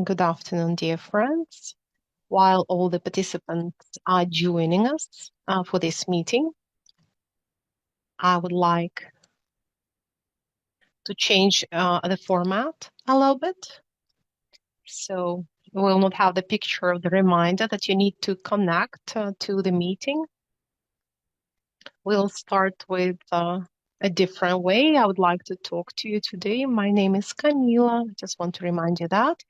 Good afternoon, dear friends. While all the participants are joining us for this meeting, I would like to change the format a little bit. So we will not have the picture of the reminder that you need to connect to the meeting. We'll start with a different way. I would like to talk to you today. My name is Camila. I just want to remind you that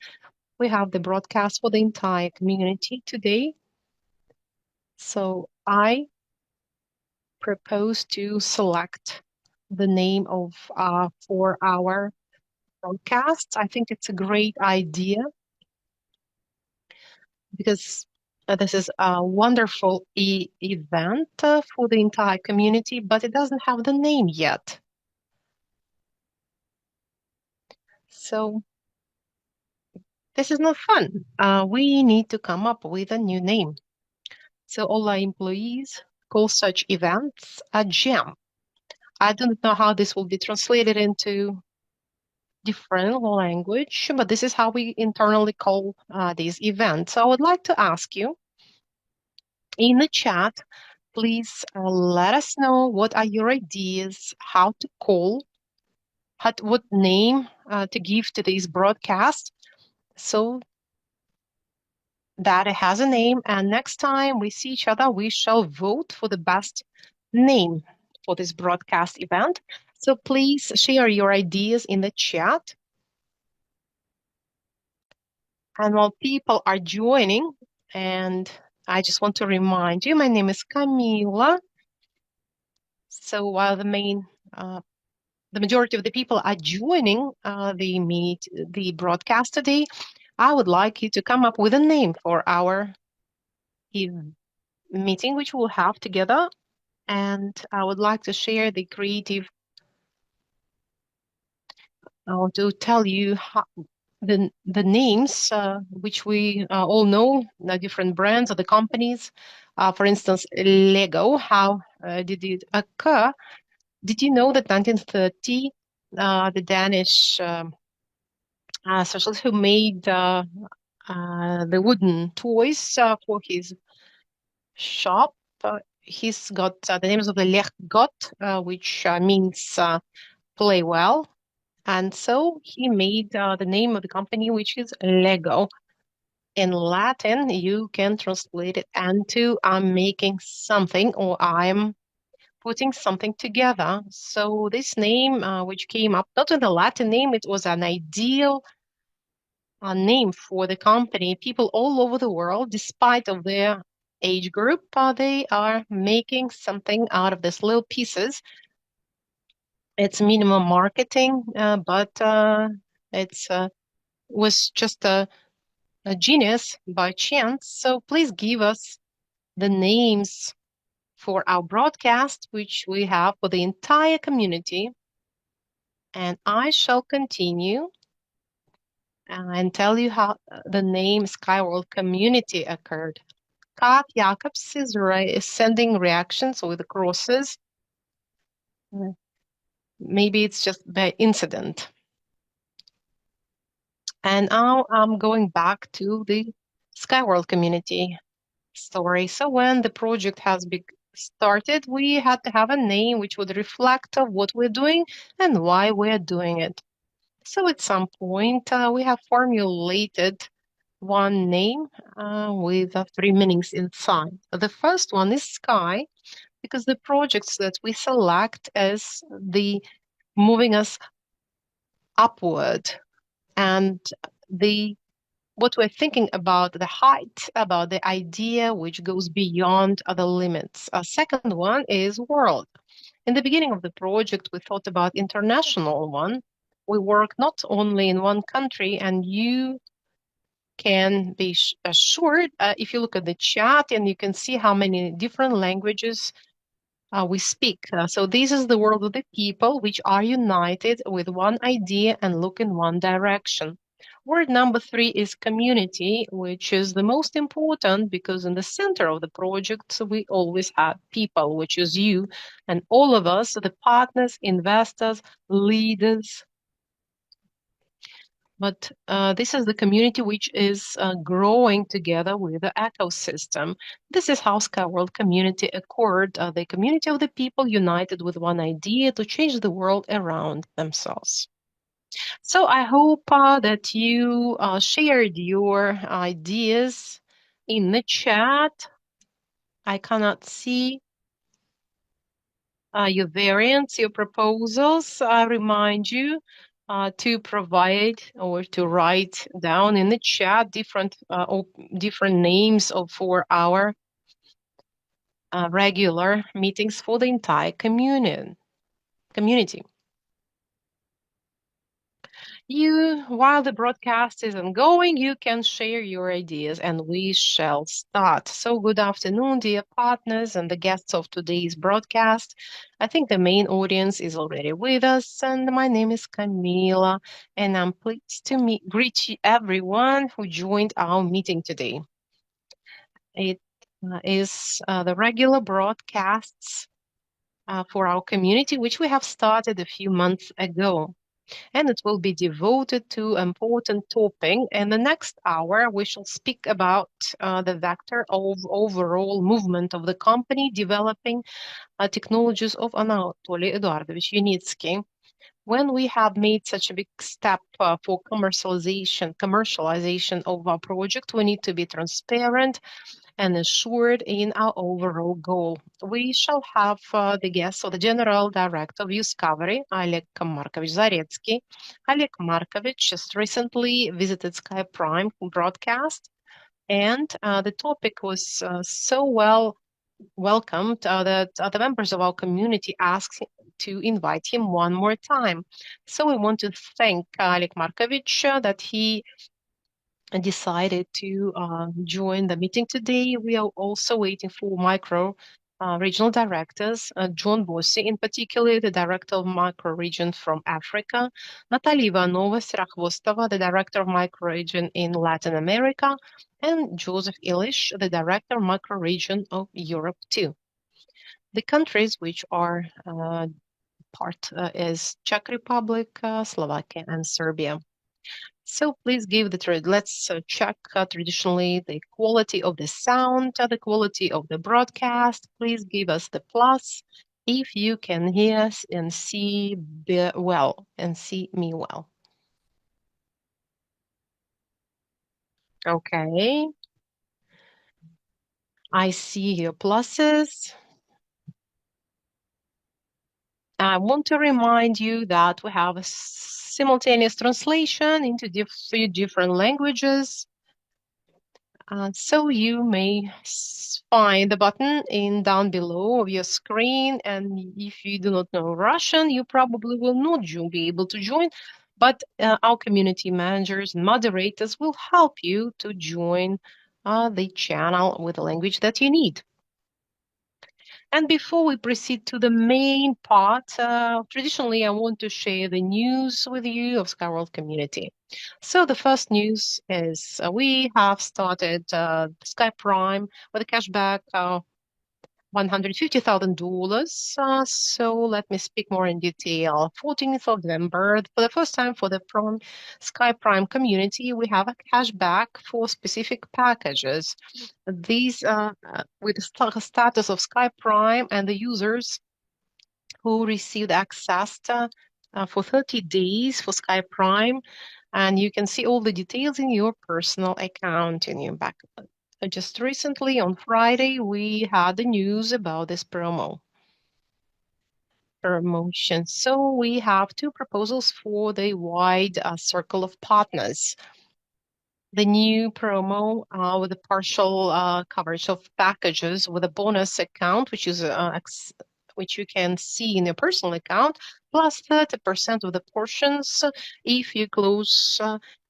we have the broadcast for the entire community today. So I propose to select the name of for our broadcast. I think it's a great idea because this is a wonderful event for the entire community, but it doesn't have the name yet. So this is not fun. We need to come up with a new name. So all our employees call such events a gem. I don't know how this will be translated into different language, but this is how we internally call these events. So I would like to ask you in the chat, please let us know what are your ideas, how to call, what name to give to this broadcast so that it has a name. And next time we see each other, we shall vote for the best name for this broadcast event. So please share your ideas in the chat. And while people are joining, and I just want to remind you, my name is Camila. So while the majority of the people are joining the broadcast today, I would like you to come up with a name for our meeting, which we'll have together. And I would like to share the creative, to tell you how, the names which we all know, the different brands or the companies. For instance, Lego, how did it occur? Did you know that 1930, the Danish socialist who made the wooden toys for his shop, he's got the names of the Leg God, which means play well. And so he made the name of the company, which is Lego. In Latin, you can translate it into I'm making something or I'm putting something together. So this name, which came up, not in the Latin name, it was an ideal name for the company. People all over the world, despite of their age group, they are making something out of these little pieces. It's minimum marketing, but it's was just a genius by chance. So please give us the names for our broadcast, which we have for the entire community. And I shall continue and tell you how the name Skyworld Community occurred. Kat Jacobs is sending reactions with crosses. Maybe it's just by incident. And now I'm going back to the Skyworld Community story. So when the project has been started, we had to have a name which would reflect of what we're doing and why we're doing it. So at some point, we have formulated one name with three meanings inside. The first one is sky, because the projects that we select as the moving us upward and the what we're thinking about the height, about the idea which goes beyond other limits. A second one is world. In the beginning of the project, we thought about international one. We work not only in one country, and you can be assured if you look at the chat and you can see how many different languages we speak. So this is the world of the people which are united with one idea and look in one direction. Word number 3 is community, which is the most important because in the center of the project, we always have people, which is you and all of us, the partners, investors, leaders. But this is the community which is growing together with the ecosystem. This is how SkyWorld Community occurred, the community of the people united with one idea to change the world around themselves. So I hope that you shared your ideas in the chat. I cannot see your variants, your proposals. I remind you to provide or to write down in the chat different names for our regular meetings for the entire community. While the broadcast is ongoing, you can share your ideas and we shall start. So, good afternoon, dear partners and the guests of today's broadcast. I think the main audience is already with us, and my name is Camila, and I'm pleased to greet everyone who joined our meeting today. It is the regular broadcasts for our community, which we have started a few months ago, and it will be devoted to important topic. In the next hour, we shall speak about the vector of overall movement of the company developing technologies of Anatoly Eduardovich Unitsky. When we have made such a big step for commercialization of our project, we need to be transparent and assured in our overall goal. We shall have the guest, or the General Director of Discovery, Oleg Markovich Zaretsky. Oleg Markovich just recently visited Sky Prime broadcast, and the topic was so well welcomed that the members of our community asked to invite him one more time. So we want to thank Oleg Markovich that he decided to join the meeting today. We are also waiting for micro regional directors, John Bossi, in particular, the director of micro region from Africa, Natalia Ivanova Serakhvostova, the director of micro region in Latin America, and Joseph Ilish, the director of micro region of Europe too. The countries which are part is Czech Republic, Slovakia, and Serbia. So please give let's check traditionally the quality of the sound, the quality of the broadcast. Please give us the plus if you can hear us and see well and see me well. Okay. I see your pluses. I want to remind you that we have a simultaneous translation into three different languages. So you may find the button in down below of your screen, and if you do not know Russian, you probably will not be able to join, but our community managers and moderators will help you to join the channel with the language that you need. And before we proceed to the main part, traditionally I want to share the news with you of SkyWorld community. So the first news is we have started Sky Prime with a cashback $150,000. So let me speak more in detail. 14th of November, for the first time for the Sky Prime community, we have a cashback for specific packages. These, with the status of Sky Prime and the users who received access for 30 days for Sky Prime, and you can see all the details in your personal account in your back. Just recently on Friday, we had the news about this promotion. So we have two proposals for the wide circle of partners. The new promo with a partial coverage of packages with a bonus account, which you can see in your personal account, plus 30% of the portions if you close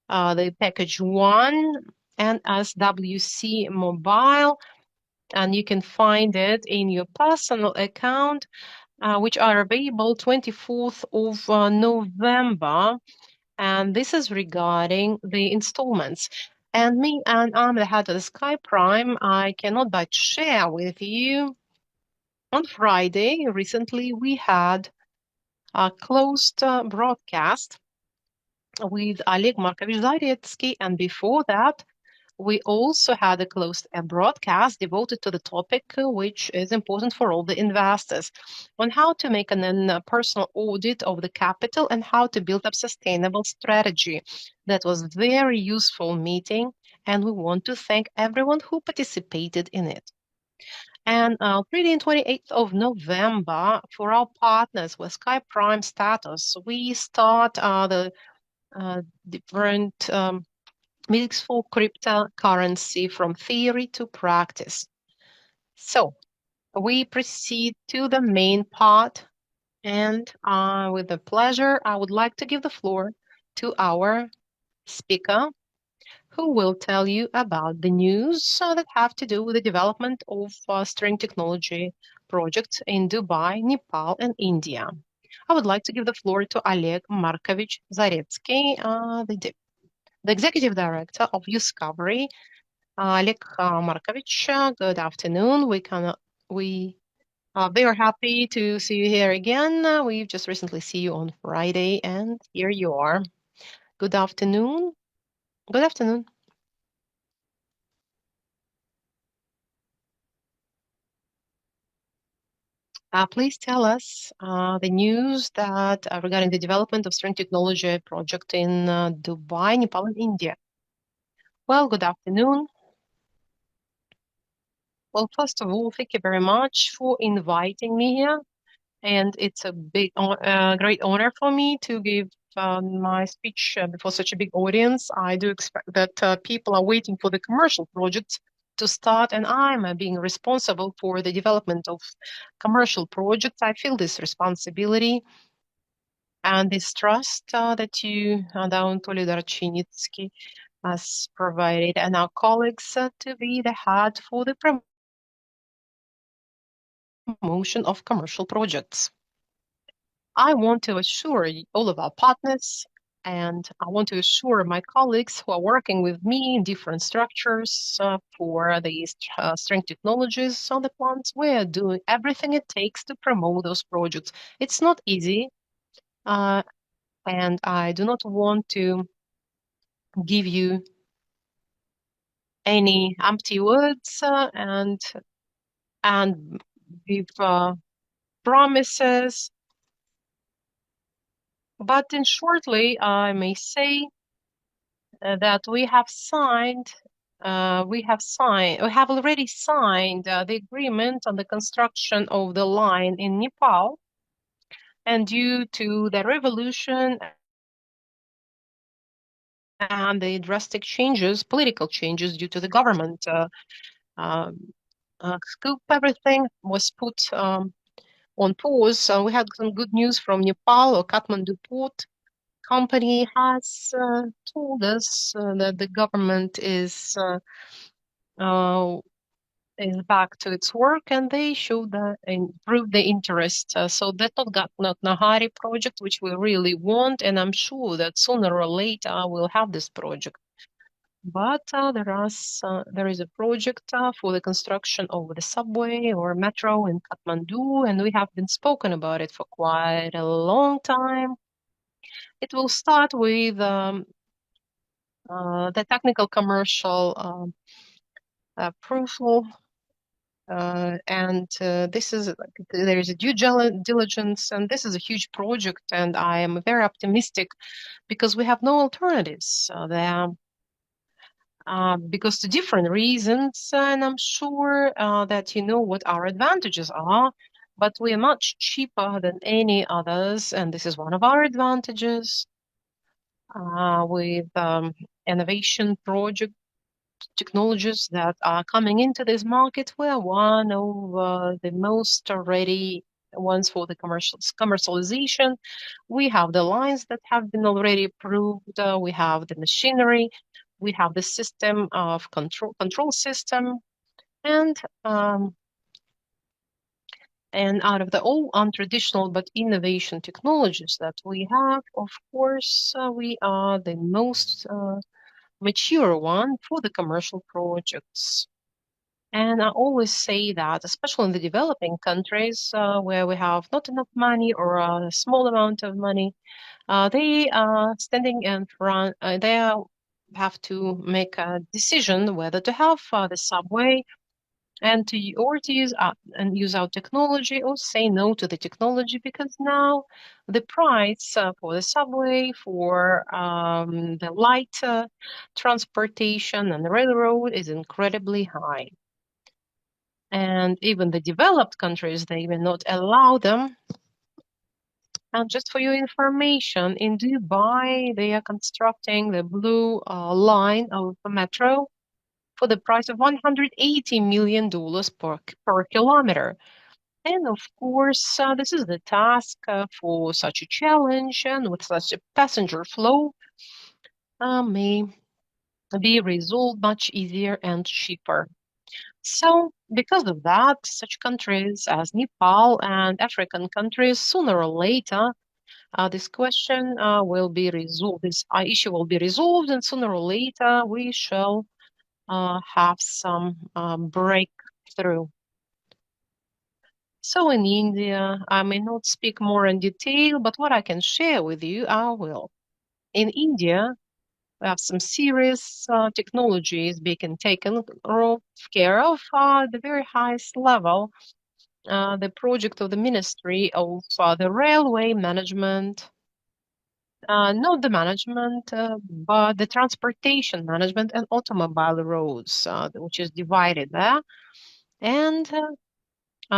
the package one and SWC mobile, and you can find it in your personal account, which are available 24th of November. And this is regarding the installments. And I'm the head of the Sky Prime. I cannot but share with you. On Friday, recently, we had a closed broadcast with Oleg Markovich Zaretsky, and before that, we also had a closed broadcast devoted to the topic, which is important for all the investors, on how to make an personal audit of the capital and how to build up sustainable strategy. That was very useful meeting, and we want to thank everyone who participated in it. And pretty in 28th of November, for our partners with Sky Prime status, we start the different meetings for cryptocurrency from theory to practice. So we proceed to the main part, and with the pleasure, I would like to give the floor to our speaker, who will tell you about the news that have to do with the development of string technology projects in Dubai, Nepal, and India. I would like to give the floor to Oleg Markovich Zaretsky, the executive director of Discovery. Oleg Markovich, good afternoon. We are very happy to see you here again. We've just recently see you on Friday, and here you are. Good afternoon. Good afternoon. Please tell us the news that regarding the development of string technology project in Dubai, Nepal, and India. Well, good afternoon. Well, first of all, thank you very much for inviting me here, and it's a great honor for me to give my speech before such a big audience. I do expect that people are waiting for the commercial projects to start, and I'm being responsible for the development of commercial projects. I feel this responsibility and this trust that you, Dawn Tolidarchinitsky, has provided, and our colleagues to be the head for the promotion of commercial projects. I want to assure all of our partners, and I want to assure my colleagues who are working with me in different structures for these strength technologies on the plants. We're doing everything it takes to promote those projects. It's not easy, uh, and I do not want to give you any empty words and give promises. But in shortly, I may say that we have already signed the agreement on the construction of the line in Nepal. And due to the revolution and the drastic changes, political changes due to the government um, scoop, everything was put on pause. So we had some good news from Nepal. Or Kathmandu port company has told us that the government uh, is back to its work, and they showed the improved the interest. So that's not Nahari project, which we really want, and I'm sure that sooner or later we'll have this project. But there is a project for the construction of the subway or metro in Kathmandu, and we have been spoken about it for quite a long time. It will start with the technical commercial approval, and this is there is a diligence, and this is a huge project, and I am very optimistic because we have no alternatives there. Because to different reasons, and I'm sure that you know what our advantages are, but we are much cheaper than any others, and this is one of our advantages with innovation project technologies that are coming into this market. We are one of the most ready ones for the commercialization. We have the lines that have been already approved. We have the machinery. We have the system of control system, and um, and out of the all untraditional but innovation technologies that we have, of course, we are the most mature one for the commercial projects. And I always say that, especially in the developing countries where we have not enough money or a small amount of money, They are standing in front. Have to make a decision whether to have the subway and to use our technology, or say no to the technology, because now the price for the subway, for the light transportation and the railroad is incredibly high. And even the developed countries, they will not allow them. And just for your information, in Dubai, they are constructing the blue line of the metro for the price of $180 million per kilometer. And of course, this is the task for such a challenge, and with such a passenger flow, may be resolved much easier and cheaper. So, because of that, such countries as Nepal and African countries, sooner or later, this question will be resolved. This issue will be resolved, and sooner or later, we shall have some breakthrough. So in India, I may not speak more in detail, but what I can share with you, I will. In India, we have some serious technologies being taken care of at the very highest level. The project of the Ministry of the Railway Management, not the management, but the transportation management and automobile roads, which is divided there. And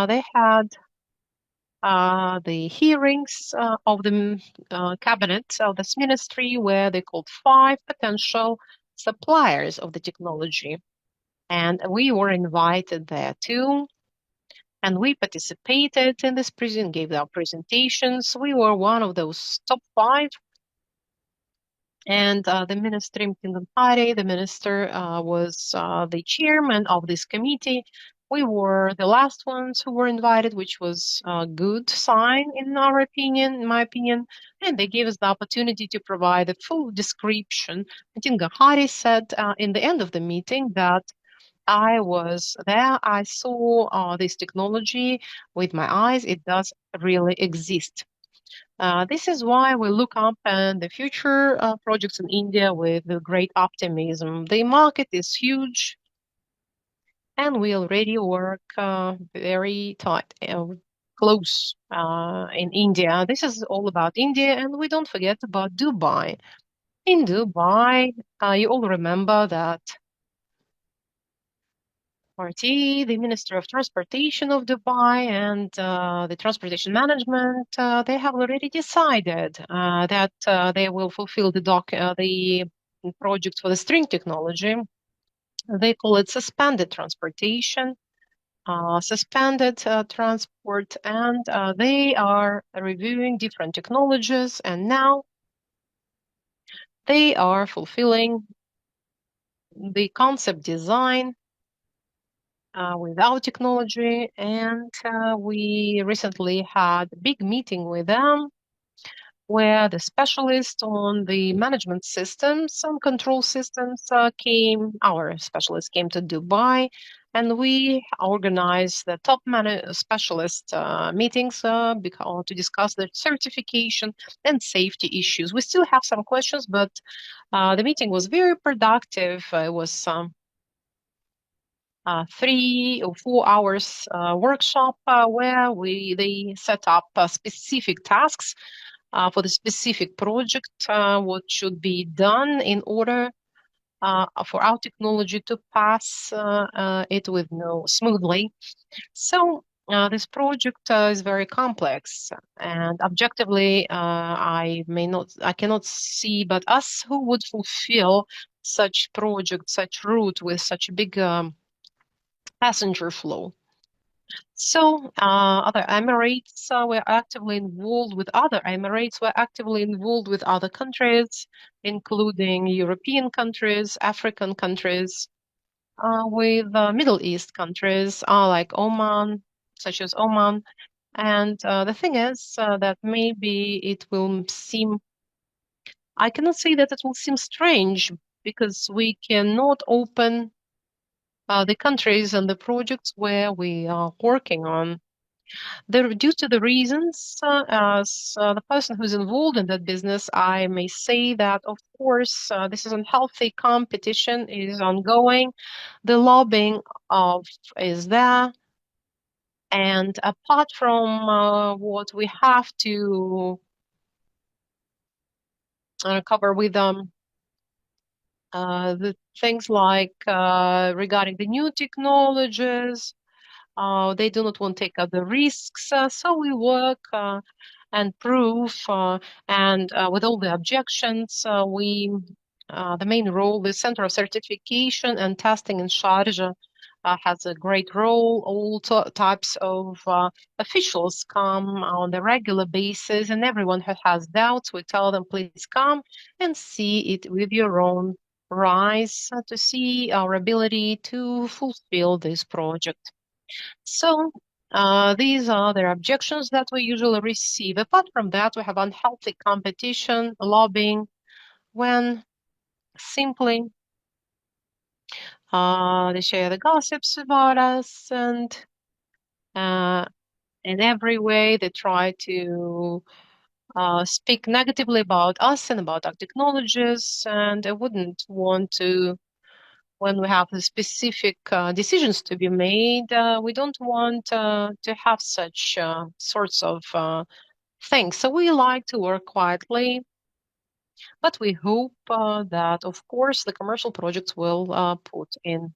they had the hearings of the cabinet of this ministry, where they called 5 potential suppliers of the technology. And we were invited there too. And we participated in this gave our presentations. We were one of those top 5. And the minister, the minister was the chairman of this committee. We were the last ones who were invited, which was a good sign in our opinion, in my opinion. And they gave us the opportunity to provide a full description. Hari said in the end of the meeting that I was there. I saw this technology with my eyes. It does really exist. This is why we look up at the future projects in India with great optimism. The market is huge, and we already work very tight, close in India. This is all about India, and we don't forget about Dubai. In Dubai, you all remember that party, the Minister of Transportation of Dubai and the Transportation Management, they have already decided that they will fulfill the project for the string technology. They call it suspended transportation, suspended transport, and they are reviewing different technologies, and now they are fulfilling the concept design with our technology, and we recently had a big meeting with them where the specialist on the management systems and control systems our specialist came to Dubai, and we organized the top specialist meetings to discuss the certification and safety issues. We still have some questions, but the meeting was very productive. It was 3 or 4 hours workshop where they set up specific tasks for the specific project, what should be done in order for our technology to pass it with smoothly. So this project is very complex, and objectively, I cannot see, but us who would fulfill such project, such route with such a big passenger flow. So other Emirates were actively involved with other Emirates, were actively involved with other countries, including European countries, African countries, with Middle East countries like Oman, such as Oman. And the thing is that maybe it will seem, I cannot say that it will seem strange, because we cannot open the countries and the projects where we are working on Due to the reasons, as the person who's involved in that business, I may say that, of course, this is unhealthy competition is ongoing. The lobbying of is there, and apart from what we have to cover with the things like regarding the new technologies. They do not want to take other risks. So we work and prove, and with all the objections, the main role, the Center of Certification and Testing in Sharjah, has a great role. All types of officials come on a regular basis, and everyone who has doubts, we tell them, please come and see it with your own eyes to see our ability to fulfill this project. So these are the objections that we usually receive. Apart from that, we have unhealthy competition, lobbying, when simply they share the gossips about us, and uh, in every way they try to speak negatively about us and about our technologies. And I wouldn't want to, when we have the specific decisions to be made, we don't want to have such sorts of things. So we like to work quietly, but we hope that, of course, the commercial projects will put in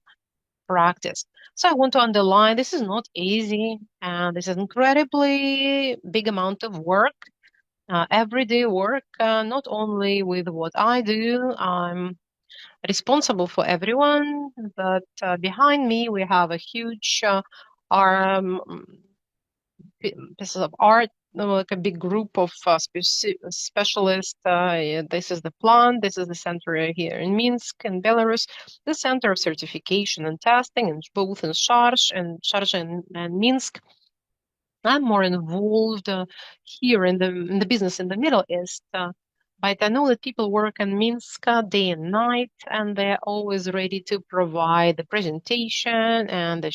practice. So I want to underline this is not easy, and this is incredibly big amount of work, everyday work, not only with what I do. I'm responsible for everyone, but behind me we have a huge um, pieces of art, like a big group of specialists. Yeah, this is the plant, this is the center here in Minsk, in Belarus, the center of certification and testing, and both in Sharj and Minsk. I'm more involved here in the business in the Middle East. But I know that people work in Minsk day and night, and they're always ready to provide the presentation and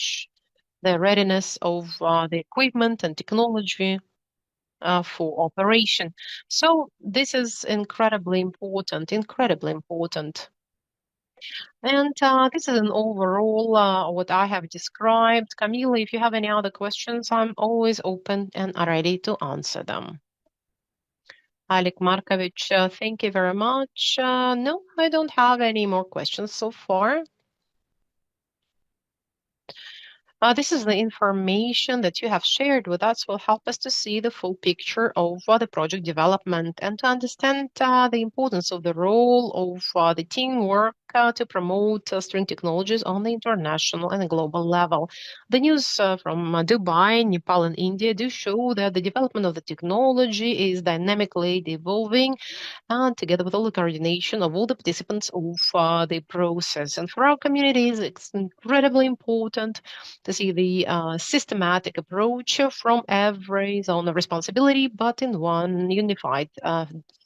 the readiness of the equipment and technology for operation. So this is incredibly important, incredibly important. And this is an overall what I have described. Camille, if you have any other questions, I'm always open and ready to answer them. Alek Markovich, thank you very much. No, I don't have any more questions so far. This is the information that you have shared with us will help us to see the full picture of the project development and to understand the importance of the role of the teamwork to promote string technologies on the international and global level. The news from Dubai, Nepal, and India do show that the development of the technology is dynamically evolving and together with all the coordination of all the participants of the process. And for our communities, it's incredibly important to see the systematic approach from every zone of responsibility, but in one unified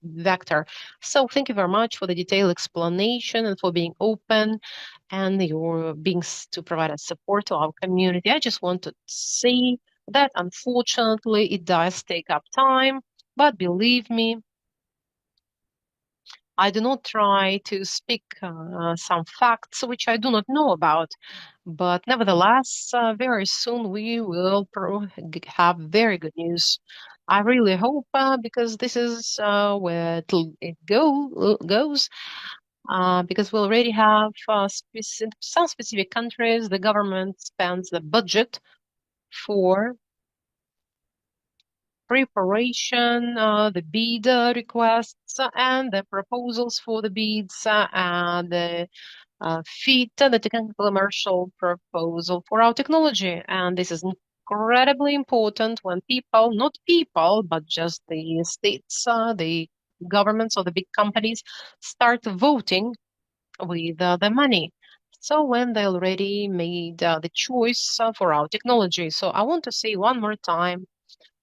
vector. So thank you very much for the detailed explanation and for being open and your to provide us support to our community. I just want to say that unfortunately it does take up time, but believe me, I do not try to speak some facts which I do not know about, but nevertheless, very soon we will have very good news. I really hope because this is where goes. Because we already have some specific countries, the government spends the budget for preparation, the bid requests, and the proposals for the bids, and the fit the technical commercial proposal for our technology. And this is incredibly important when people, not people, but just the states, the governments or the big companies start voting with the money. So when they already made the choice for our technology. So I want to say one more time,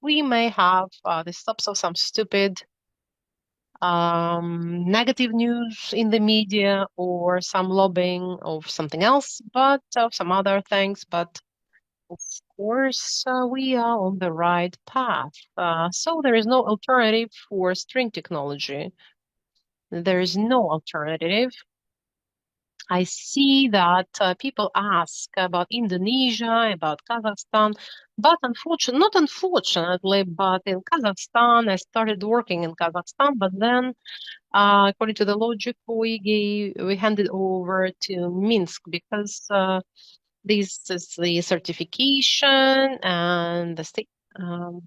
we may have the stops of some stupid negative news in the media or some lobbying of something else, but of some other things. But Of course, we are on the right path. So there is no alternative for string technology. There is no alternative. I see that people ask about Indonesia, about Kazakhstan, but not unfortunately, but in Kazakhstan, I started working in Kazakhstan, but then, according to the logic, we handed over to Minsk because this is the certification and the state um,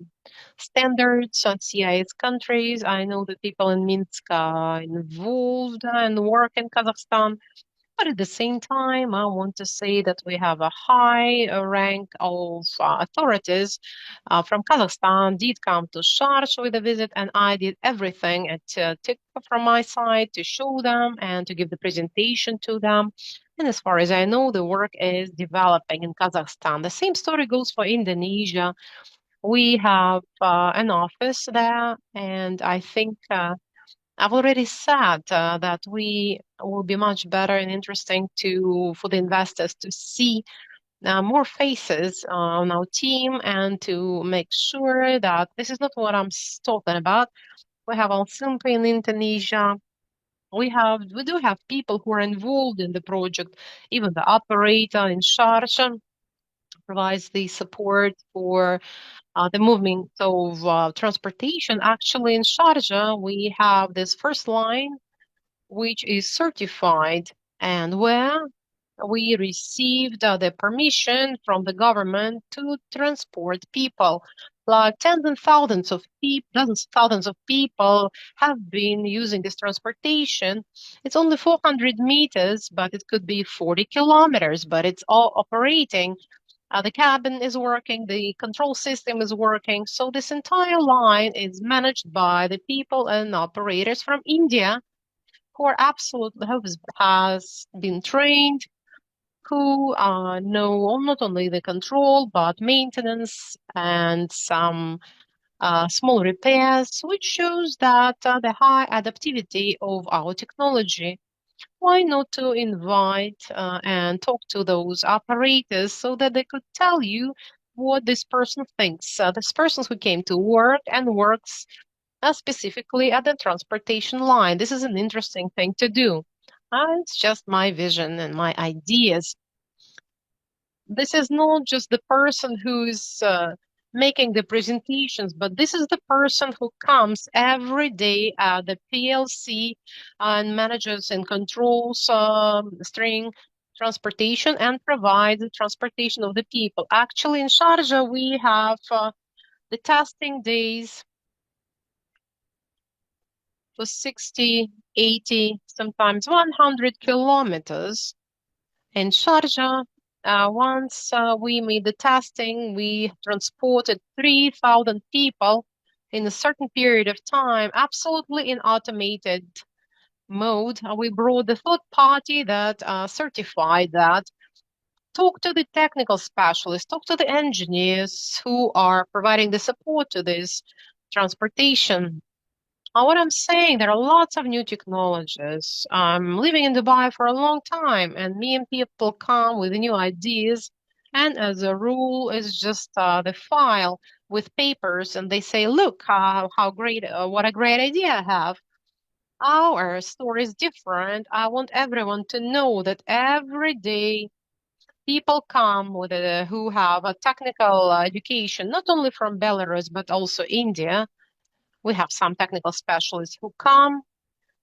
standards on CIS countries. I know that people in Minsk are involved and work in Kazakhstan. But at the same time, I want to say that we have a high rank of authorities from Kazakhstan did come to Sharsh with a visit, and I did everything at TIC from my side to show them and to give the presentation to them. And as far as I know, the work is developing in Kazakhstan. The same story goes for Indonesia. We have an office there, and I think I've already said that we will be much better and interesting to for the investors to see more faces on our team and to make sure that this is not what talking about. We have Al-Simpa in Indonesia. We do have people who are involved in the project. Even the operator in Sharjah provides the support for the movement of transportation. Actually, in Sharjah, we have this first line which is certified and where we received the permission from the government to transport people. Like tens and thousands of people, dozens of thousands of people have been using this transportation. It's only 400 meters, but it could be 40 kilometers, but it's all operating. The cabin is working, the control system is working. So this entire line is managed by the people and operators from India who are absolutely has been trained, who know not only the control but maintenance and some small repairs, which shows that the high adaptivity of our technology. Why not to invite and talk to those operators so that they could tell you what this person thinks? This person who came to work and works specifically at the transportation line. This is an interesting thing to do. It's just my vision and my ideas. This is not just the person who's making the presentations, but this is the person who comes every day at the PLC and manages and controls string transportation and provides the transportation of the people. Actually, in Sharjah, we have the testing days for 60, 80, sometimes 100 kilometers. In Sharjah, once we made the testing, we transported 3,000 people in a certain period of time, absolutely in automated mode. We brought the third party that certified that. Talk to the technical specialists, talk to the engineers who are providing the support to this transportation. What I'm saying, there are lots of new technologies. I'm living in Dubai for a long time, and me and people come with new ideas. And as a rule, it's just the file with papers, and they say, "Look, how great! What a great idea I have." Our story is different. I want everyone to know that every day people come with who have a technical education, not only from Belarus but also India. We have some technical specialists who come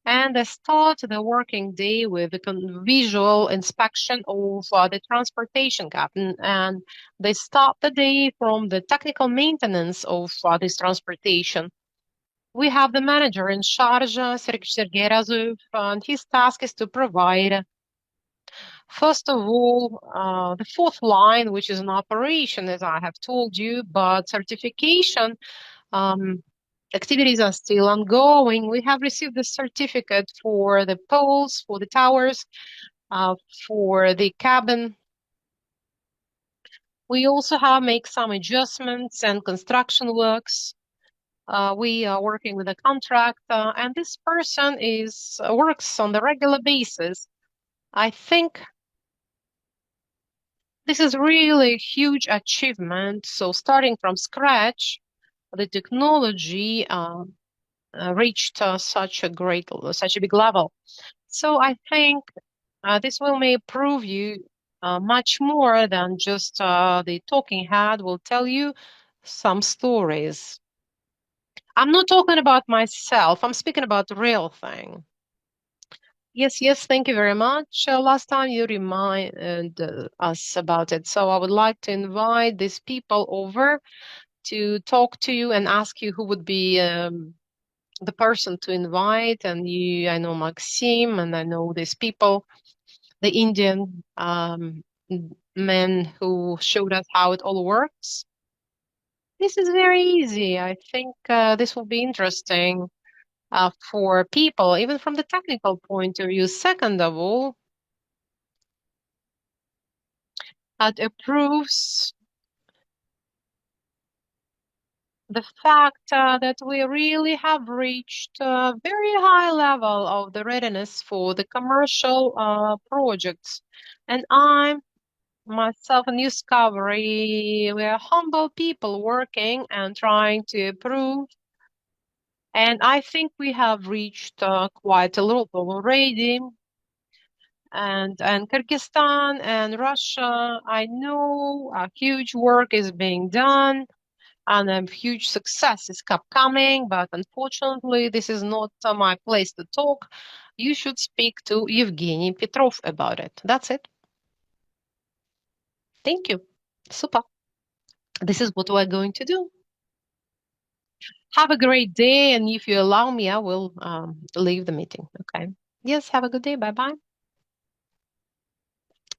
and they start the working day with a visual inspection of the transportation captain, and they start the day from the technical maintenance of this transportation. We have the manager in charge, Sergei Razov, and his task is to provide, first of all, the fourth line, which is an operation, as I have told you, but certification um, activities are still ongoing. We have received the certificate for the poles, for the towers, uh, for the cabin. We also have make some adjustments and construction works. We are working with a contract, and this person is works on the regular basis. I think This is really a huge achievement. So starting from scratch, the technology reached such a big level. So I think this will may prove you much more than just the talking head will tell you some stories. I'm not talking about myself. I'm speaking about the real thing. Yes, yes, thank you very much. Last time you reminded us about it. So I would like to invite these people over to talk to you and ask you who would be the person to invite. And I know Maxim and I know these people, the Indian men who showed us how it all works. This is very easy. I think this will be interesting for people, even from the technical point of view. Second of all, it proves the fact that we really have reached a very high level of the readiness for the commercial projects. And I'm myself and Discovery, we are humble people working and trying to improve. And I think we have reached quite a lot already. And Kyrgyzstan and Russia, I know a huge work is being done and a huge success is upcoming, but unfortunately, this is not my place to talk. You should speak to Evgeny Petrov about it. That's it. Thank you. Super. This is what we're going to do. Have a great day, and if you allow me, I will leave the meeting. Okay. Yes, have a good day. Bye bye.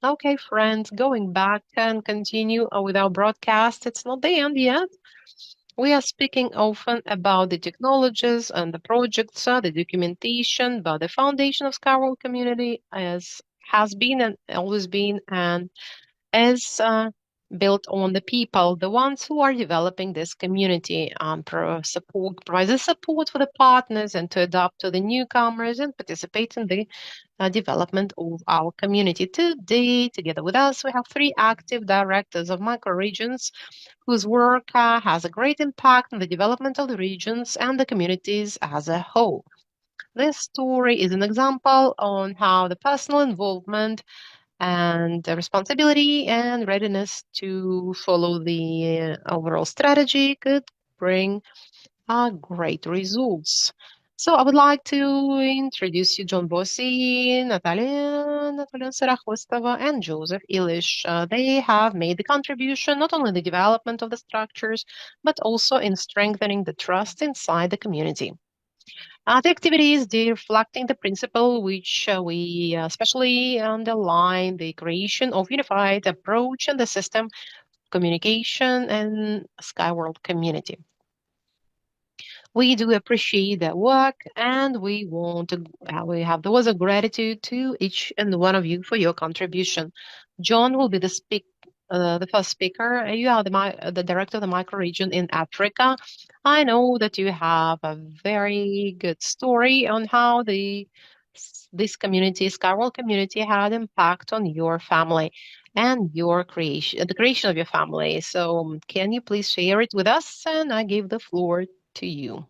Okay, friends, going back and continue with our broadcast. It's not the end yet. We are speaking often about the technologies and the projects, the documentation, but the foundation of Skyworld community has been and always been and is built on the people, the ones who are developing this community, provide the support for the partners and to adapt to the newcomers and participate in the development of our community. Today, together with us, we have three active directors of microregions whose work has a great impact on the development of the regions and the communities as a whole. This story is an example on how the personal involvement and the responsibility and readiness to follow the overall strategy could bring great results. So I would like to introduce you John Bossi, Natalia Sarakhostova, and Joseph Ilish. They have made the contribution not only in the development of the structures, but also in strengthening the trust inside the community. The activities, they reflecting the principle which we especially underline the creation of unified approach and the system communication and Skyworld community. We do appreciate their work and we have the words of gratitude to each and one of you for your contribution. John will be the first speaker. You are the director of the microregion in Africa. I know that you have a very good story on how this community, Skyward community, had impact on your family and the creation of your family. So can you please share it with us? And I give the floor to you.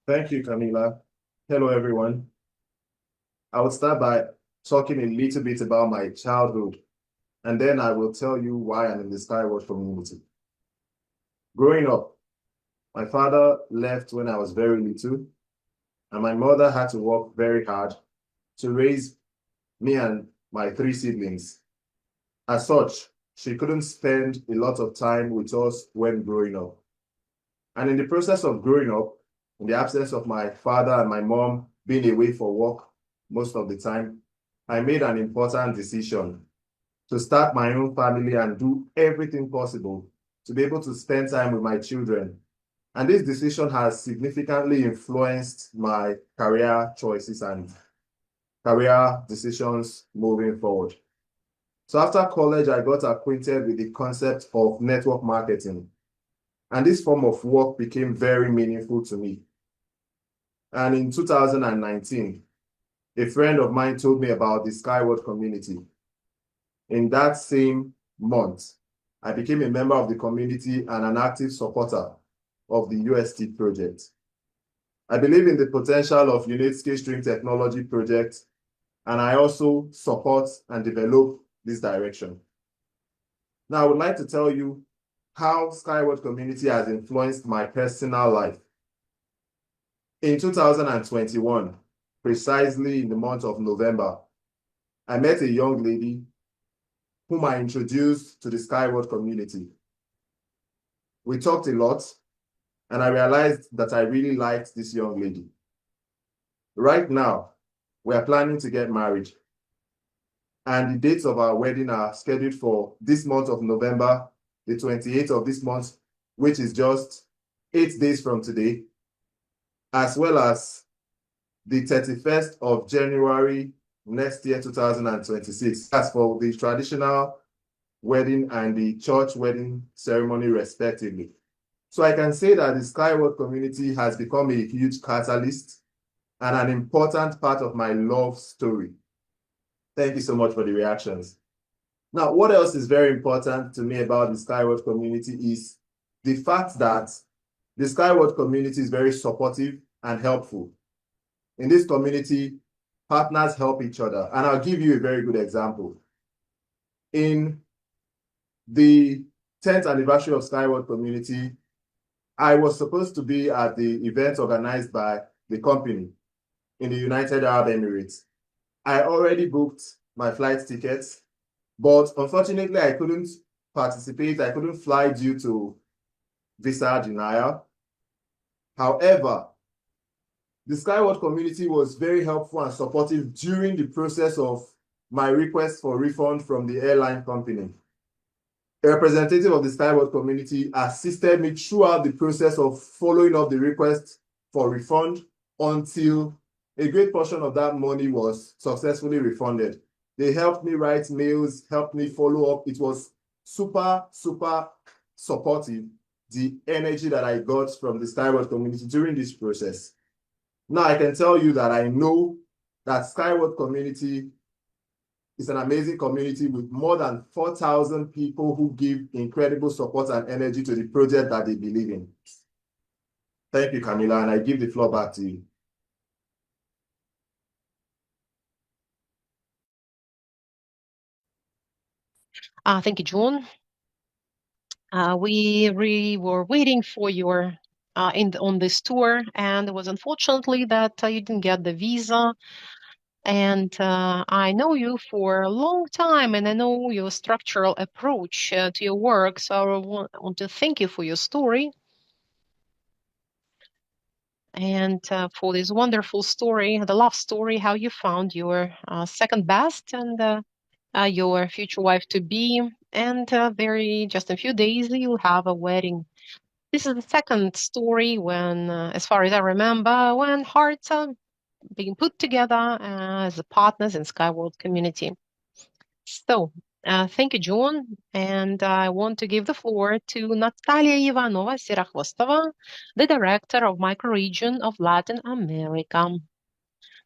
Thank you, Camila. Hello, everyone. I will start by talking a little bit about my childhood, and then I will tell you why I'm in the Skyward community. Growing up, my father left when I was very little, and my mother had to work very hard to raise me and my three siblings. As such, she couldn't spend a lot of time with us when growing up. And in the process of growing up, in the absence of my father and my mom being away for work most of the time, I made an important decision to start my own family and do everything possible to be able to spend time with my children. And this decision has significantly influenced my career choices and career decisions moving forward. So after college, I got acquainted with the concept of network marketing. And this form of work became very meaningful to me. And in 2019, a friend of mine told me about the Skyward community. In that same month, I became a member of the community and an active supporter of the UST project. I believe in the potential of unique stream technology project, and I also support and develop this direction. Now, I would like to tell you how Skyward Community has influenced my personal life. In 2021, precisely in the month of November, I met a young lady whom I introduced to the Skyward Community. We talked a lot, and I realized that I really liked this young lady. Right now, we are planning to get married, and the dates of our wedding are scheduled for this month of November, the 28th of this month, which is just 8 days from today, as well as the 31st of January next year, 2026. That's for the traditional wedding and the church wedding ceremony, respectively. So I can say that the Skyward community has become a huge catalyst and an important part of my love story. Thank you so much for the reactions. Now, what else is very important to me about the Skyward community is the fact that the Skyward community is very supportive and helpful. In this community, partners help each other. And I'll give you a very good example. In the 10th anniversary of Skyward community, I was supposed to be at the event organized by the company in the United Arab Emirates. I already booked my flight tickets, but unfortunately, I couldn't participate. I couldn't fly due to visa denial. However, the Skyward community was very helpful and supportive during the process of my request for refund from the airline company. A representative of the Skyward community assisted me throughout the process of following up the request for refund until a great portion of that money was successfully refunded. They helped me write mails, helped me follow up. It was super, super supportive, the energy that I got from the Skyward community during this process. Now I can tell you that I know that Skyward community is an amazing community with more than 4,000 people who give incredible support and energy to the project that they believe in. Thank you, Camila, and I give the floor back to you. Thank you, John. We were waiting for your on this tour, and it was unfortunately that you didn't get the visa. And I know you for a long time, and I know your structural approach to your work. So I want to thank you for your story and for this wonderful story, the love story, how you found your second best and your future wife to be. And very just in a few days, you'll have a wedding. This is the second story when, as far as I remember, when hearts are being put together as partners in Skyworld community. So, thank you, John. And I want to give the floor to Natalia Ivanova Sirakhvostova, the director of microregion of Latin America.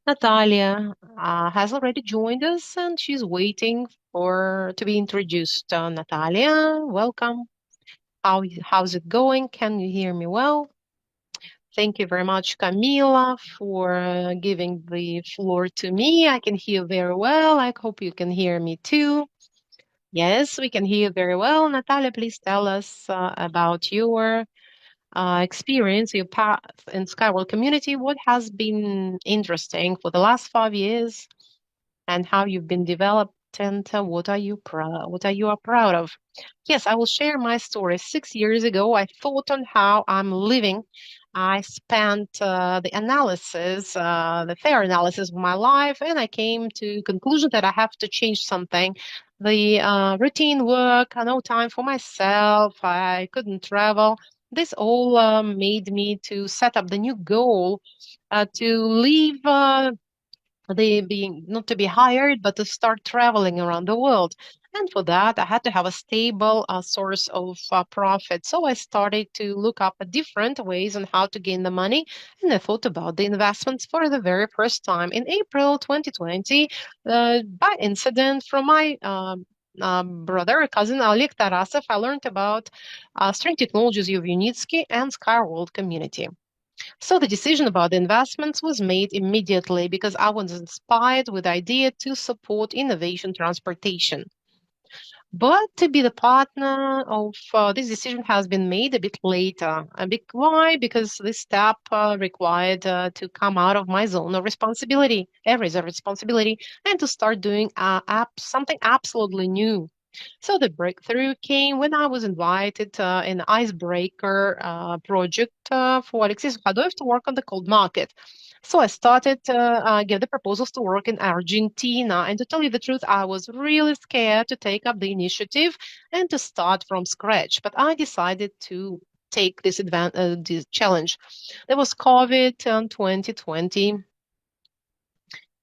Natalia has already joined us and she's waiting for to be introduced. Natalia, welcome. How's it going? Can you hear me well? Thank you very much, Camila, for giving the floor to me. I can hear very well. I hope you can hear me too. Yes, we can hear you very well. Natalia, please tell us about your experience, your path in Skyward community. What has been interesting for the last 5 years, and how you've been developed, and what are you proud? What are you are proud of? Yes, I will share my story. 6 years ago, I thought on how I'm living. I spent the fair analysis of my life, and I came to conclusion that I have to change something. The routine work, no time for myself, I couldn't travel. This all made me to set up the new goal to leave the being not to be hired, but to start traveling around the world. And for that, I had to have a stable source of profit. So I started to look up at different ways on how to gain the money. And I thought about the investments for the very first time in April 2020, by incident from my brother, cousin Oleg Tarasov, I learned about string technologies of Unitsky and Skyworld community. So the decision about the investments was made immediately because I was inspired with the idea to support innovation transportation. But to be the partner of this decision has been made a bit later. Why? Because this step required to come out of my zone of responsibility, areas of responsibility, and to start doing something absolutely new. So the breakthrough came when I was invited in an icebreaker project for Alexei Sukhadov to work on the cold market. So I started to give the proposals to work in Argentina. And to tell you the truth, I was really scared to take up the initiative and to start from scratch. But I decided to take this challenge. There was COVID in 2020.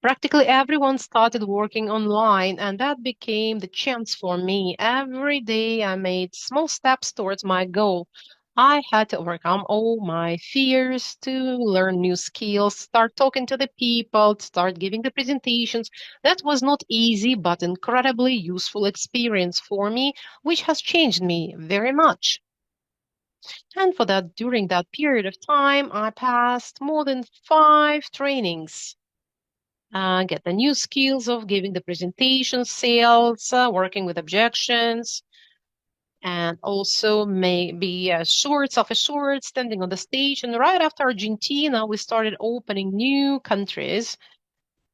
Practically everyone started working online, and that became the chance for me. Every day I made small steps towards my goal. I had to overcome all my fears to learn new skills, start talking to the people, start giving the presentations. That was not easy, but incredibly useful experience for me, which has changed me very much. And for that, during that period of time, I passed more than 5 trainings, get the new skills of giving the presentation, sales, working with objections, and also maybe short, self-assured, standing on the stage. And right after Argentina, we started opening new countries.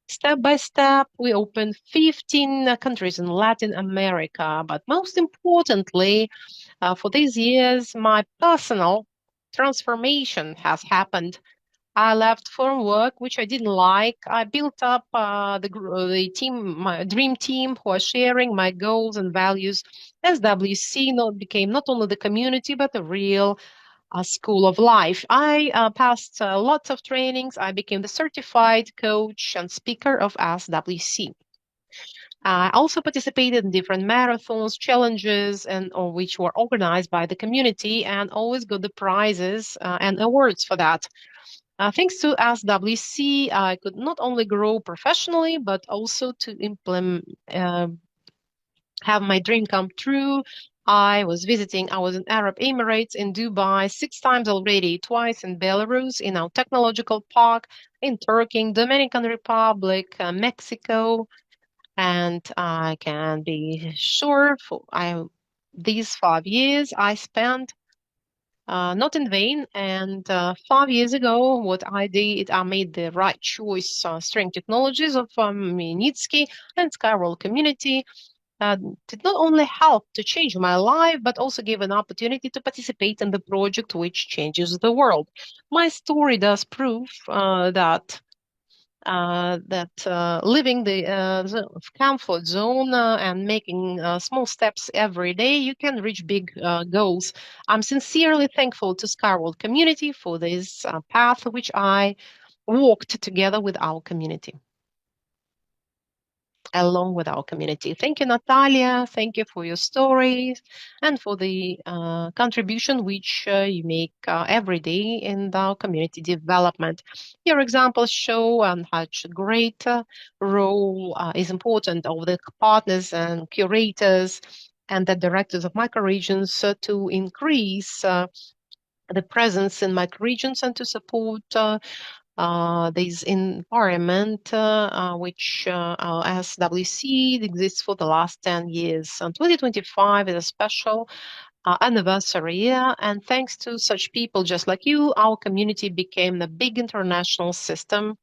Step by step, we opened 15 countries in Latin America. But most importantly, for these years, my personal transformation has happened. I left from work, which I didn't like. I built up the team, my dream team, who are sharing my goals and values. SWC became not only the community, but a real school of life. I passed lots of trainings. I became the certified coach and speaker of SWC. I also participated in different marathons, challenges, and which were organized by the community, and always got the prizes and awards for that. Thanks to SWC, I could not only grow professionally, but also to have my dream come true. I was in Arab Emirates, in Dubai 6 times already, twice in Belarus, in our technological park, in Turkey, Dominican Republic, Mexico, and I can be sure these 5 years I spent not in vain. And 5 years ago, what I did, I made the right choice. String technologies of Minitsky and Skyroll community uh, did not only help to change my life, but also gave an opportunity to participate in the project which changes the world. My story does prove that living the comfort zone and making small steps every day, you can reach big goals. I'm sincerely thankful to Scarworld community for this path which I walked together with our community along with our community. Thank you, Natalia. Thank you for your stories and for the contribution which you make every day in our community development. Your examples show such a great role is important of the partners and curators and the directors of microregions to increase the presence in microregions and to support this environment, which SWC exists for the last 10 years. And 2025 is a special anniversary year, and thanks to such people just like you, our community became a big international system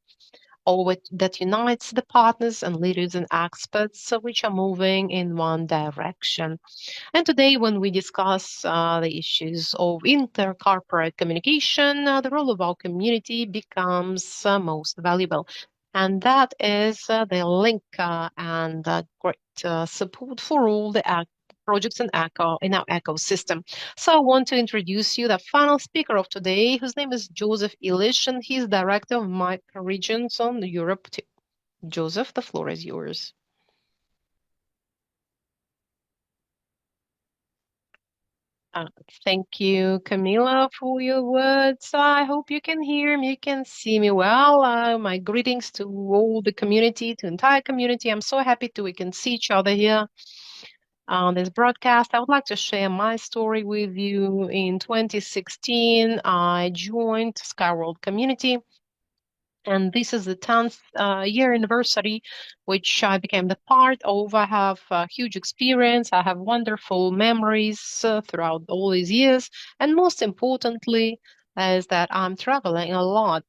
that unites the partners and leaders and experts which are moving in one direction. And today, when we discuss the issues of intercorporate communication, the role of our community becomes most valuable. And that is the link and great support for all the projects in our ecosystem. So I want to introduce you the final speaker of today, whose name is Joseph Ilish, and he's director of microregions on Europe. Joseph, the floor is yours. Uh, Thank you, Camila, for your words. I hope you can hear me, you can see me well. My greetings to all the community, to entire community. I'm so happy to we can see each other here. on this broadcast. I would like to share my story with you. In 2016, I joined Skyworld community, and this is the 10th year anniversary, which I became the part of. I have a huge experience. I have wonderful memories throughout all these years. And most importantly, is that I'm traveling a lot.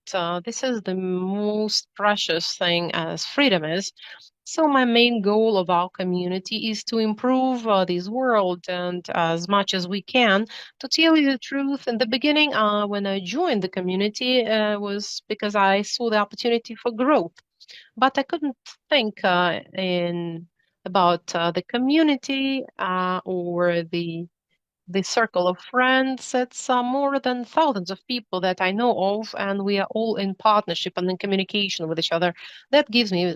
This is the most precious thing as freedom is. So my main goal of our community is to improve this world and as much as we can. To tell you the truth, in the beginning, when I joined the community, was because I saw the opportunity for growth. But I couldn't think in about the community or the circle of friends. It's more than thousands of people that I know of, and we are all in partnership and in communication with each other. That gives me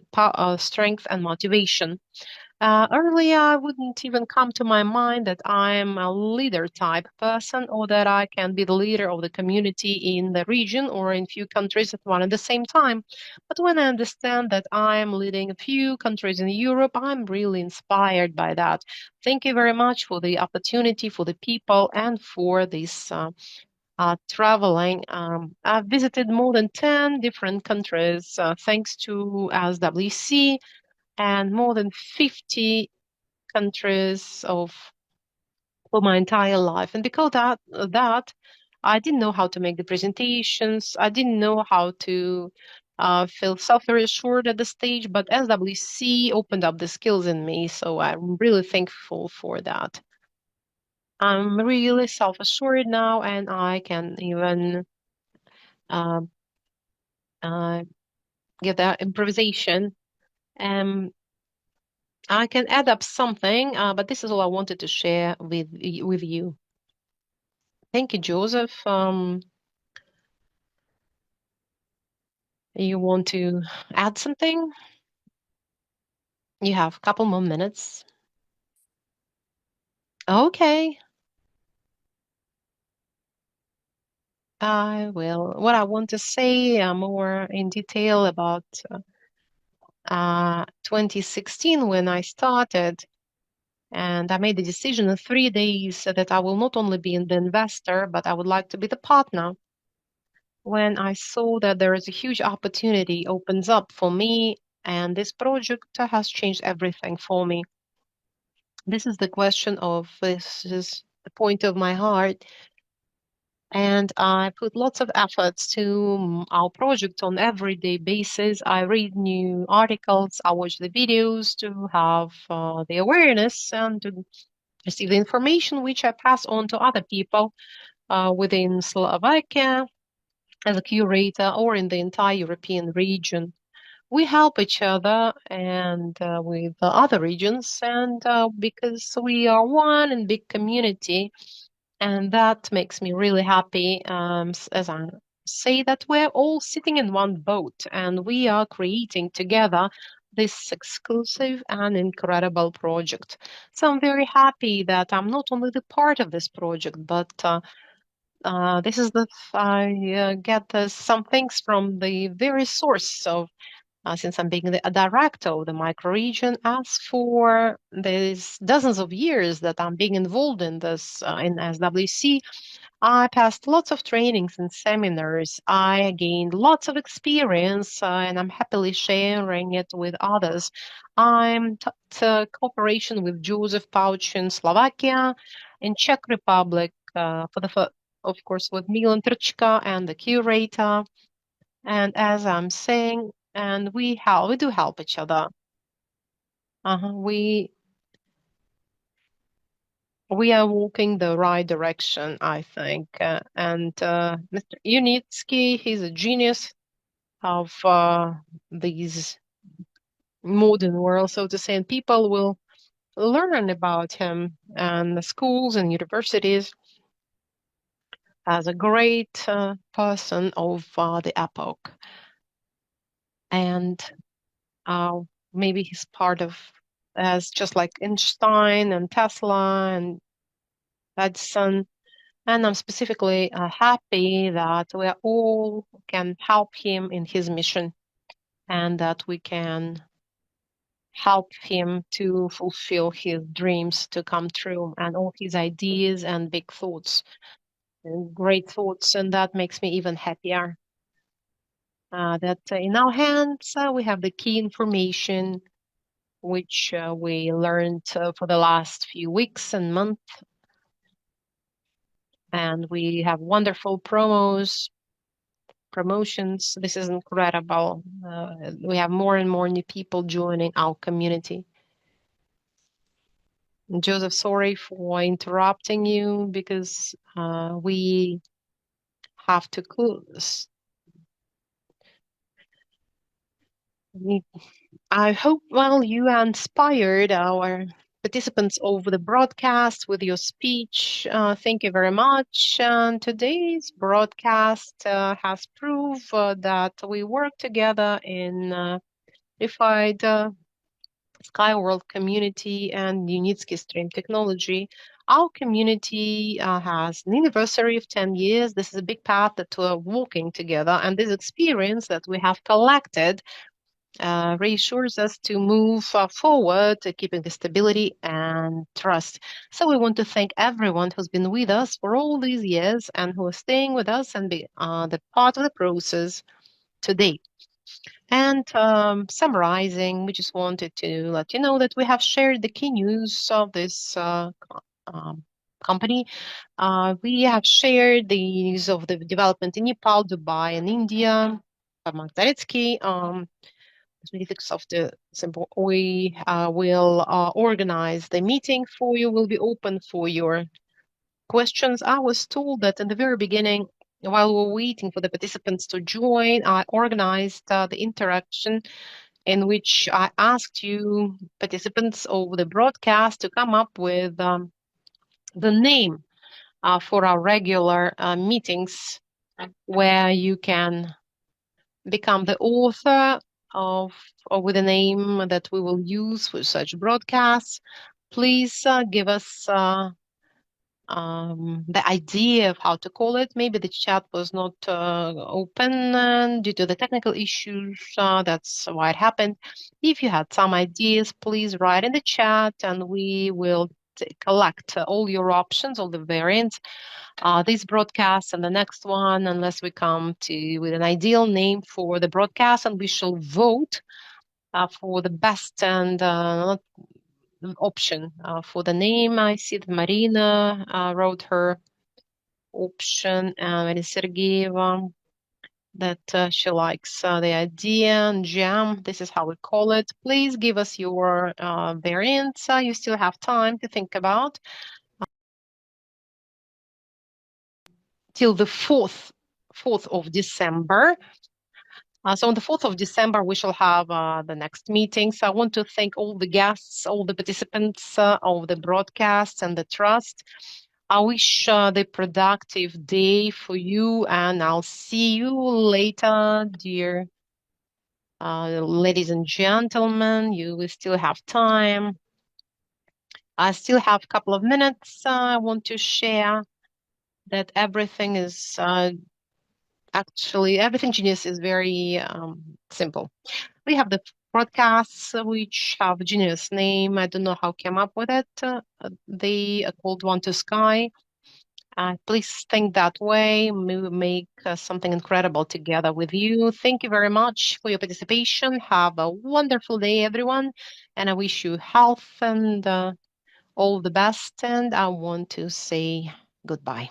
strength and motivation. Earlier, I wouldn't even come to my mind that I'm a leader type person or that I can be the leader of the community in the region or in few countries at one and the same time. But when I understand that I'm leading a few countries in Europe, I'm really inspired by that. Thank you very much for the opportunity, for the people, and for this traveling. I've visited more than 10 different countries thanks to SWC and more than 50 countries of for my entire life. And because that I didn't know how to make the presentations. I didn't know how to feel self-reassured at the stage, but SWC opened up the skills in me, so I'm really thankful for that. I'm really self-assured now, and I can even uh, uh, get that improvisation. Um, I can add up something, but this is all I wanted to share with you. Thank you, Joseph. You want to add something? You have a couple more minutes. Okay, I will. What I want to say more in detail about 2016 when I started, and I made the decision in 3 days that I will not only be the investor, but I would like to be the partner. When I saw that there is a huge opportunity opens up for me, and this project has changed everything for me. This is the question of this is the point of my heart. And I put lots of efforts to our project on everyday basis. I read new articles, I watch the videos to have the awareness and to receive the information which I pass on to other people within Slovakia as a curator or in the entire European region. We help each other and with the other regions, and because we are one in big community, and that makes me really happy. As I say that we're all sitting in one boat, and we are creating together this exclusive and incredible project. So I'm very happy that I'm not only the part of this project, but this is the I get some things from the very source of since I'm being a director of the microregion. As for these dozens of years that I'm being involved in this in SWC, I passed lots of trainings and seminars. I gained lots of experience, and I'm happily sharing it with others. I'm cooperation with Joseph Pouch in Slovakia, in Czech Republic, of course, with Milan Trčka and the curator. And as I'm saying, and we do help each other. We are walking the right direction, I think. And Mr. Unitsky, he's a genius of these modern world, so to say, and people will learn about him and the schools and universities as a great person of the epoch. And uh, maybe he's part of as just like Einstein and Tesla and Edison. And I'm specifically happy that we all can help him in his mission and that we can help him to fulfill his dreams to come true and all his ideas and big thoughts and great thoughts. And that makes me even happier. That in our hands, we have the key information which we learned for the last few weeks and months. And we have wonderful promotions. This is incredible. We have more and more new people joining our community. Joseph, sorry for interrupting you because we have to close. I hope, well, you inspired our participants over the broadcast with your speech. Thank you very much. And today's broadcast has proved that we work together in unified SkyWorld community and Unitsky Stream technology. Our community has an anniversary of 10 years. This is a big path that we're walking together. And this experience that we have collected reassures us to move forward, keeping the stability and trust. So we want to thank everyone who's been with us for all these years and who are staying with us and be the part of the process today. And summarizing, we just wanted to let you know that we have shared the key news of this um, company. We have shared the news of the development in Nepal, Dubai, and India. Among Zaretsky, specifics of the simple. We will organize the meeting for you, will be open for your questions. I was told that in the very beginning, while we were waiting for the participants to join, I organized the interaction in which I asked you participants over the broadcast to come up with the name for our regular meetings where you can become the author of or with a name that we will use for such broadcasts. Please give us the idea of how to call it. Maybe the chat was not open due to the technical issues. That's why it happened. If you had some ideas, please write in the chat and we will collect all your options, all the variants, this broadcast and the next one, unless we come to with an ideal name for the broadcast, and we shall vote for the best and option for the name. I see that Marina wrote her option, Marina Sergeyeva, that she likes the idea and jam. This is how we call it. Please give us your variants. You still have time to think about till the 4th of December. So on the 4th of December, we shall have the next meeting. So I want to thank all the guests, all the participants of the broadcast and the trust. I wish the productive day for you, and I'll see you later, dear ladies and gentlemen. You will still have time. I still have a couple of minutes. I want to share that everything is actually, everything Genius is very simple. We have the broadcasts which have a Genius name. I don't know how came up with it. They called One to Sky. Please think that way. We will make something incredible together with you. Thank you very much for your participation. Have a wonderful day, everyone. And I wish you health and all the best. And I want to say goodbye.